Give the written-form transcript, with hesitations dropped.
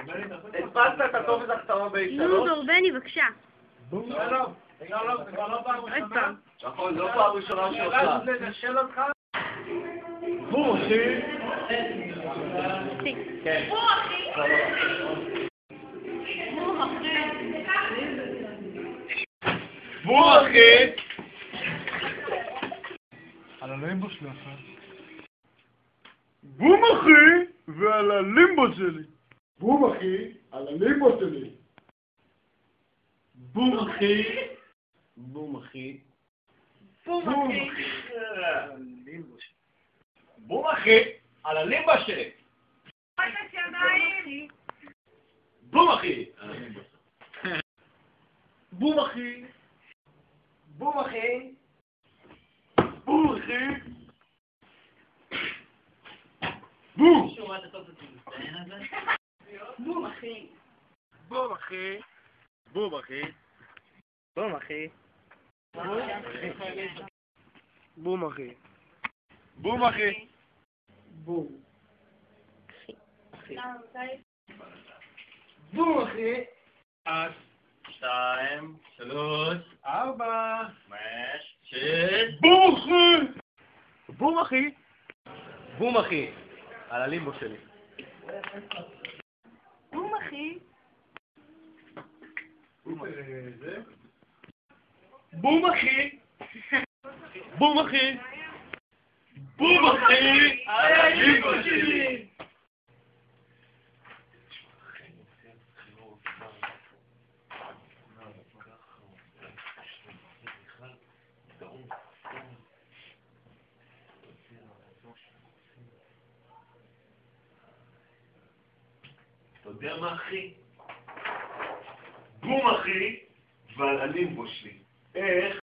הדפסת את הטופס הכתבה ב-3? נו, דורבני, בבקשה. עוד פעם. נכון, לא פעם ראשונה שלך. בום, אחי. כן. בום, אחי. על הלימבו שלי אחר. בום, אחי, ועל הלימבו שלי. בום אחי, על הלימבו שלי. בום, אחי. בום, אחי. בום, אחי. בום, אחי, על הלימבו שלי. בום, אחי. בום, אחי. בום, אחי. בום, אחי. בום. בום, אחי. בום, אחי. בום, אחי. בום, אחי. בום, אחי. בום, אחי. בום. בום, אחי. 1, 2, 3, 4, 5, 6. בום, אחי. בום, אחי. בום, אחי. על הלימבו שלי. בום, אחי. בום, אחי. בום, אחי. בום, אחי. על הלימבו שלי. אתה יודע מה, אחי? בום, אחי, ועל הלימבו שלי. איך?